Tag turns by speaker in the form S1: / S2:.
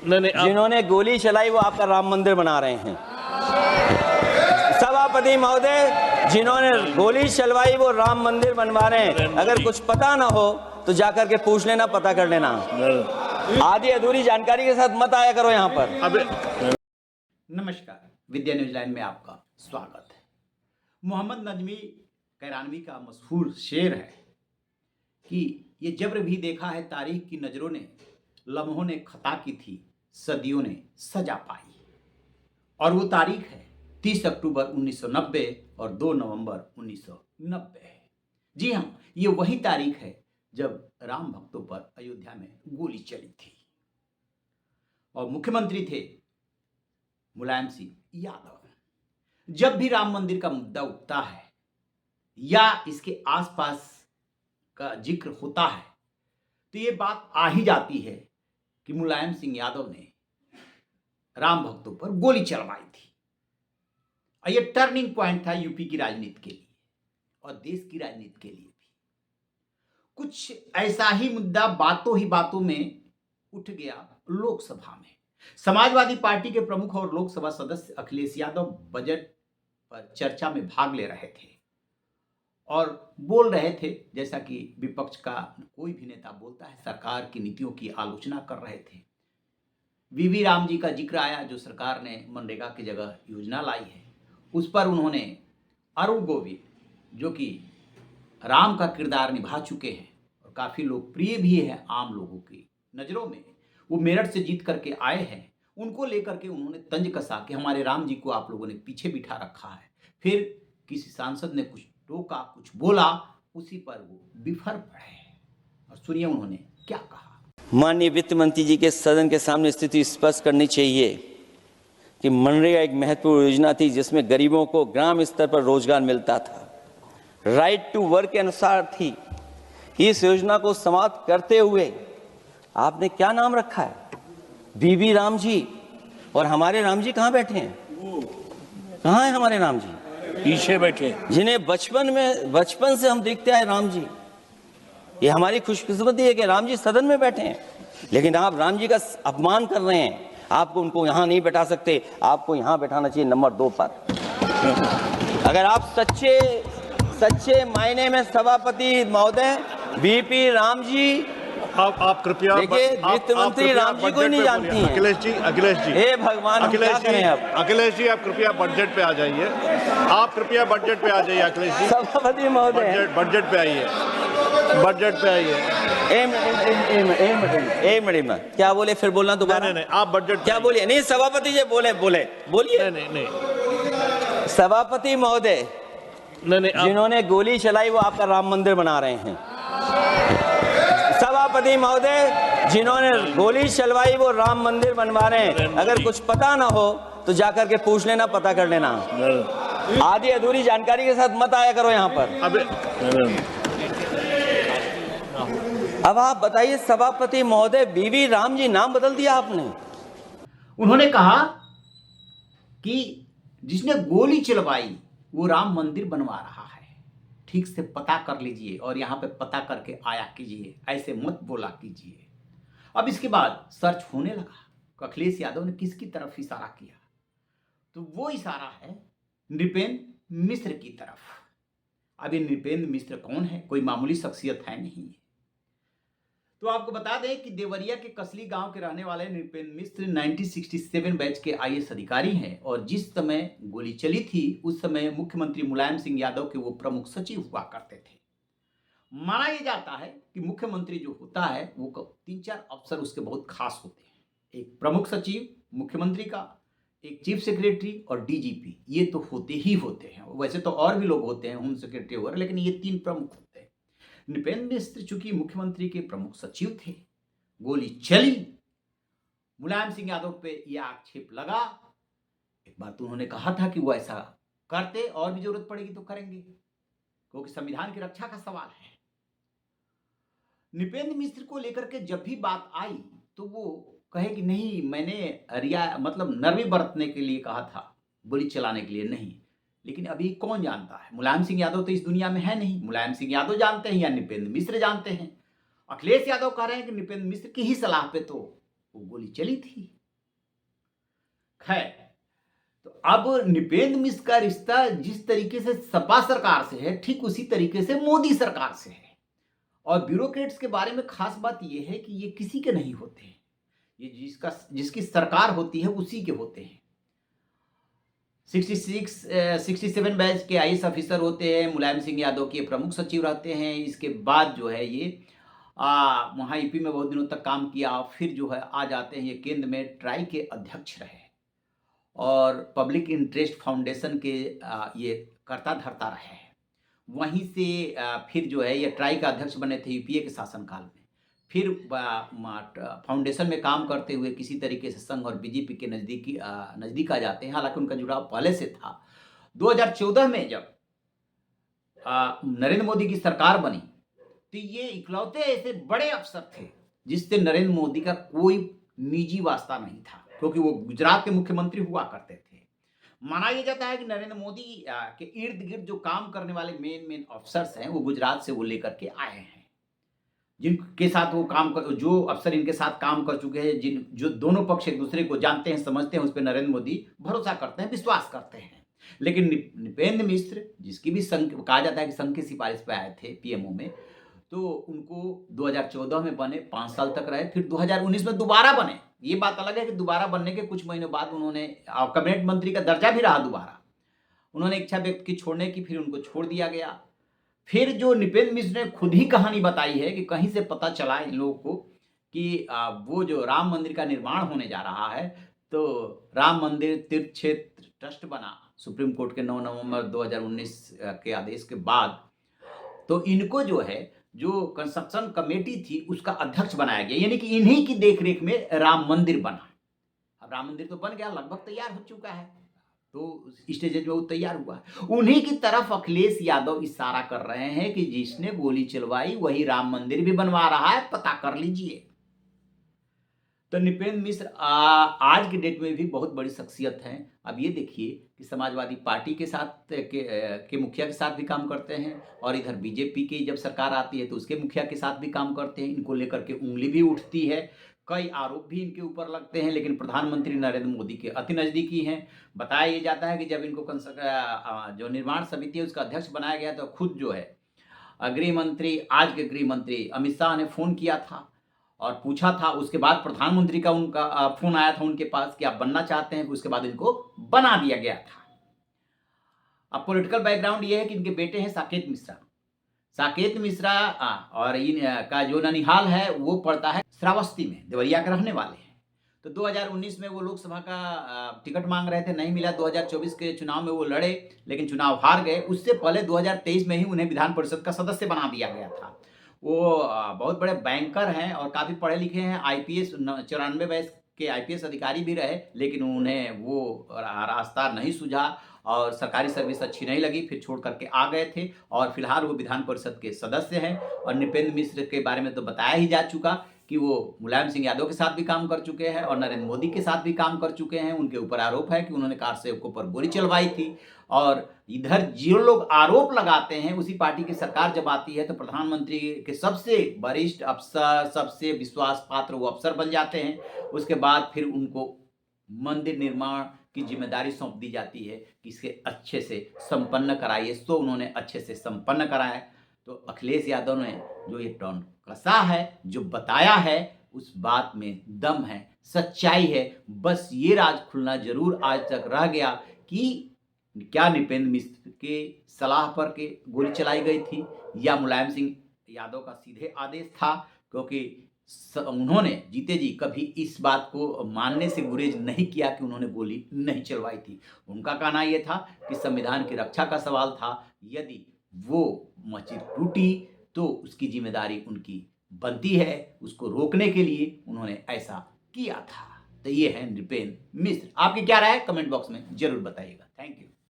S1: जिन्होंने गोली चलाई वो आपका राम मंदिर बना रहे हैं। सभापति महोदय, जिन्होंने गोली चलवाई वो राम मंदिर बनवा रहे हैं। अगर कुछ पता ना हो तो जाकर के पूछ लेना, पता कर लेना। आधी अधूरी जानकारी के साथ मत आया करो यहाँ पर।
S2: नमस्कार, विद्या न्यूज लाइन में आपका स्वागत है। मोहम्मद नजमी कैरानवी का मशहूर शेर है कि ये जब्र भी देखा है तारीख की नजरों ने, लम्हों ने खता की थी, सदियों ने सजा पाई। और वो तारीख है 30 अक्टूबर 1990 और 2 नवंबर 1990 है। जी हाँ, ये वही तारीख है जब राम भक्तों पर अयोध्या में गोली चली थी और मुख्यमंत्री थे मुलायम सिंह यादव। जब भी राम मंदिर का मुद्दा उठता है या इसके आसपास का जिक्र होता है तो ये बात आ ही जाती है कि मुलायम सिंह यादव ने राम भक्तों पर गोली चलवाई थी। और ये टर्निंग पॉइंट था यूपी की राजनीति के लिए और देश की राजनीति के लिए भी। कुछ ऐसा ही मुद्दा बातों ही बातों में उठ गया लोकसभा में। समाजवादी पार्टी के प्रमुख और लोकसभा सदस्य अखिलेश यादव बजट पर चर्चा में भाग ले रहे थे और बोल रहे थे जैसा कि विपक्ष का कोई भी नेता बोलता है, सरकार की नीतियों की आलोचना कर रहे थे। वीवी राम जी का जिक्र आया जो सरकार ने मनरेगा की जगह योजना लाई है। उस पर उन्होंने अरुण गोविल जो कि राम का किरदार निभा चुके हैं और काफ़ी लोकप्रिय भी है आम लोगों की नज़रों में, वो मेरठ से जीत करके आए हैं, उनको लेकर के उन्होंने तंज कसा कि हमारे राम जी को आप लोगों ने पीछे बिठा रखा है। फिर किसी सांसद ने कुछ टोका, कुछ बोला, उसी पर वो बिफर पड़े। और सुनिए उन्होंने क्या कहा।
S1: माननीय वित्त मंत्री जी के सदन के सामने स्थिति स्पष्ट करनी चाहिए कि मनरेगा एक महत्वपूर्ण योजना थी जिसमें गरीबों को ग्राम स्तर पर रोजगार मिलता था, राइट टू वर्क के अनुसार थी। इस योजना को समाप्त करते हुए आपने क्या नाम रखा है? बीबी राम जी। और हमारे राम जी कहाँ बैठे हैं? कहाँ है हमारे राम जी?
S3: पीछे बैठे,
S1: जिन्हें बचपन से हम देखते आए राम जी। ये हमारी खुशकिस्मती है कि राम जी सदन में बैठे हैं, लेकिन आप राम जी का अपमान कर रहे हैं। आपको उनको यहाँ नहीं बैठा सकते, आपको यहाँ बैठाना चाहिए नंबर 2 पर। अगर आप सच्चे मायने में सभापति महोदय बीपी राम जी,
S3: आप कृपया
S1: देखिए वित्त मंत्री राम जी को नहीं जानती हैं।
S3: अखिलेश जी
S1: हे भगवान,
S3: अखिलेश जी आप कृपया बजट पे आ जाइए। आप कृपया बजट पे आ जाइए अखिलेश जी।
S1: सभापति महोदय
S3: बजट पे आइए, बजट पे आइए।
S1: एक मिनट क्या बोले? फिर बोलना दोबारा।
S3: नहीं, आप बजट
S1: क्या बोलिए? नहीं, सभापति जी बोलिए।
S3: नहीं
S1: सभापति महोदय, जिन्होंने गोली चलाई वो आपका राम मंदिर बना रहे हैं। सभापति महोदय, जिन्होंने गोली चलवाई वो राम मंदिर बनवा रहे हैं। अगर कुछ पता ना हो तो जाकर के पूछ लेना, पता कर लेना। आधी अधूरी जानकारी के साथ मत आया करो यहाँ पर। अब आप बताइए सभापति महोदय, बीवी राम जी नाम बदल दिया आपने।
S2: उन्होंने कहा कि जिसने गोली चलवाई वो राम मंदिर बनवा रहा है, ठीक से पता कर लीजिए और यहाँ पे पता करके आया कीजिए, ऐसे मत बोला कीजिए। अब इसके बाद सर्च होने लगा अखिलेश यादव ने किसकी तरफ इशारा किया, तो वो इशारा है नृपेंद्र मिश्र की तरफ। अब ये नृपेंद्र मिश्र कौन है? कोई मामूली शख्सियत है नहीं। तो आपको बता दें कि देवरिया के कसली गांव के रहने वाले नृपेंद्र मिश्र 1967 बैच के आईएएस अधिकारी हैं और जिस समय गोली चली थी उस समय मुख्यमंत्री मुलायम सिंह यादव के वो प्रमुख सचिव हुआ करते थे। माना यह जाता है कि मुख्यमंत्री जो होता है वो 3-4 अफसर उसके बहुत खास होते हैं। एक प्रमुख सचिव मुख्यमंत्री का, एक चीफ सेक्रेटरी और डीजीपी, ये तो होते ही होते हैं। वैसे तो और भी लोग होते हैं, होम सेक्रेटरी वगैरह, लेकिन ये 3 प्रमुख होते हैं। नृपेंद्र मिश्र चूंकि मुख्यमंत्री के प्रमुख सचिव थे, गोली चली, मुलायम सिंह यादव पे यह आक्षेप लगा। एक बार तो उन्होंने कहा था कि वो ऐसा करते और भी जरूरत पड़ेगी तो करेंगे, क्योंकि संविधान की रक्षा का सवाल है। नृपेंद्र मिश्र को लेकर के जब भी बात आई तो वो कहे कि नहीं, मैंने नरमी बरतने के लिए कहा था, गोली चलाने के लिए नहीं। लेकिन अभी कौन जानता है? मुलायम सिंह यादव तो इस दुनिया में है नहीं। मुलायम सिंह यादव जानते हैं या नृपेंद्र मिश्र जानते हैं? अखिलेश यादव कह रहे हैं कि नृपेंद्र मिश्र की ही सलाह पे तो वो गोली चली थी। खैर, तो अब नृपेंद्र मिश्र का रिश्ता जिस तरीके से सपा सरकार से है, ठीक उसी तरीके से मोदी सरकार से है। और ब्यूरोक्रेट्स के बारे में खास बात यह है कि ये किसी के नहीं होते हैं, ये जिसकी सरकार होती है उसी के होते हैं। 67 बैच के आईएएस ऑफिसर होते हैं, मुलायम सिंह यादव के प्रमुख सचिव रहते हैं। इसके बाद जो है ये वहाँ यूपी में बहुत दिनों तक काम किया, फिर जो है आ जाते हैं ये केंद्र में ट्राई के अध्यक्ष रहे और पब्लिक इंटरेस्ट फाउंडेशन के ये कर्ता धर्ता रहे हैं। वहीं से फिर जो है ये ट्राई का अध्यक्ष बने थे यूपीए के शासनकाल में। फिर फाउंडेशन में काम करते हुए किसी तरीके से संघ और बीजेपी के नज़दीक आ जाते हैं, हालांकि उनका जुड़ाव पहले से था। 2014 में जब नरेंद्र मोदी की सरकार बनी तो ये इकलौते ऐसे बड़े अफसर थे जिससे नरेंद्र मोदी का कोई निजी वास्ता नहीं था, क्योंकि वो गुजरात के मुख्यमंत्री हुआ करते थे। माना यह जाता है कि नरेंद्र मोदी के इर्द गिर्द जो काम करने वाले मेन अफसर्स हैं वो गुजरात से वो लेकर के आए हैं, जिनके साथ वो जो अफसर इनके साथ काम कर चुके हैं, जो दोनों पक्ष एक दूसरे को जानते हैं, समझते हैं, उस पर नरेंद्र मोदी भरोसा करते हैं, विश्वास करते हैं। लेकिन नृपेंद्र मिश्र, जिसकी भी कहा जाता है कि संघ की सिफारिश पे आए थे पीएमओ में, तो उनको 2014 में बने, 5 साल तक रहे, फिर 2019 में दोबारा बने। ये बात अलग है कि दोबारा बनने के कुछ महीनों बाद उन्होंने कैबिनेट मंत्री का दर्जा भी रहा दोबारा। उन्होंने इच्छा व्यक्त की छोड़ने की, फिर उनको छोड़ दिया गया। फिर जो नृपेंद्र मिश्र ने खुद ही कहानी बताई है कि कहीं से पता चला इन लोगों को कि वो जो राम मंदिर का निर्माण होने जा रहा है, तो राम मंदिर तीर्थ क्षेत्र ट्रस्ट बना सुप्रीम कोर्ट के 9 नवंबर 2019 के आदेश के बाद। तो इनको जो है जो कंस्ट्रक्शन कमेटी थी उसका अध्यक्ष बनाया गया, यानी कि इन्हीं की देखरेख में राम मंदिर बना। अब राम मंदिर तो बन गया, लगभग तैयार हो चुका है, तो स्टेज में वो तैयार हुआ। उन्हीं की तरफ अखिलेश यादव इशारा कर रहे हैं कि जिसने गोली चलवाई वही राम मंदिर भी बनवा रहा है, पता कर लीजिए। तो नृपेंद्र मिश्र आज की डेट में भी बहुत बड़ी शख्सियत हैं। अब ये देखिए कि समाजवादी पार्टी के साथ के मुखिया के साथ भी काम करते हैं, और इधर बीजेपी की जब सरकार आती है तो उसके मुखिया के साथ भी काम करते हैं। इनको लेकर के उंगली भी उठती है, कई आरोप भी इनके ऊपर लगते हैं, लेकिन प्रधानमंत्री नरेंद्र मोदी के अति नज़दीकी हैं। बताया जाता है कि जब इनको जो निर्माण समिति है उसका अध्यक्ष बनाया गया तो खुद जो है गृह मंत्री, आज के गृह मंत्री अमित शाह ने फ़ोन किया था और पूछा था। उसके बाद प्रधानमंत्री का उनका फ़ोन आया था उनके पास कि आप बनना चाहते हैं, उसके बाद इनको बना दिया गया था। अब पॉलिटिकल बैकग्राउंड ये है कि इनके बेटे हैं साकेत मिश्रा और इनका जो ननिहाल है वो पड़ता है श्रावस्ती में, देवरिया के रहने वाले हैं। तो 2019 में वो लोकसभा का टिकट मांग रहे थे, नहीं मिला। 2024 के चुनाव में वो लड़े, लेकिन चुनाव हार गए। उससे पहले 2023 में ही उन्हें विधान परिषद का सदस्य बना दिया गया था। वो बहुत बड़े बैंकर हैं और काफ़ी पढ़े लिखे हैं, आईपीएस 94 बैच के आईपीएस अधिकारी भी रहे, लेकिन उन्हें वो रास्ता नहीं सूझा और सरकारी सर्विस अच्छी नहीं लगी, फिर छोड़ करके आ गए थे और फिलहाल वो विधान परिषद के सदस्य हैं। और नृपेंद्र मिश्र के बारे में तो बताया ही जा चुका कि वो मुलायम सिंह यादव के साथ भी काम कर चुके हैं और नरेंद्र मोदी के साथ भी काम कर चुके हैं। उनके ऊपर आरोप है कि उन्होंने कार सेवकों पर गोली चलवाई थी। और इधर जो लोग आरोप लगाते हैं उसी पार्टी की सरकार जब आती है तो प्रधानमंत्री के सबसे वरिष्ठ अफसर, सबसे विश्वास पात्र वो अफसर बन जाते हैं। उसके बाद फिर उनको मंदिर निर्माण की जिम्मेदारी सौंप दी जाती है कि इसे अच्छे से संपन्न कराइए। तो उन्होंने अच्छे से संपन्न कराया। तो अखिलेश यादव ने जो ये टर्न कसा है, जो बताया है, उस बात में दम है, सच्चाई है। बस ये राज खुलना जरूर आज तक रह गया कि क्या नृपेंद्र मिश्र के सलाह पर के गोली चलाई गई थी या मुलायम सिंह यादव का सीधे आदेश था, क्योंकि उन्होंने जीते जी कभी इस बात को मानने से गुरेज नहीं किया कि उन्होंने गोली नहीं चलवाई थी। उनका कहना यह था कि संविधान की रक्षा का सवाल था, यदि वो मस्जिद टूटी तो उसकी जिम्मेदारी उनकी बनती है, उसको रोकने के लिए उन्होंने ऐसा किया था। तो ये है नृपेंद्र मिश्र। आपकी क्या राय है कमेंट बॉक्स में जरूर बताइएगा। Thank you.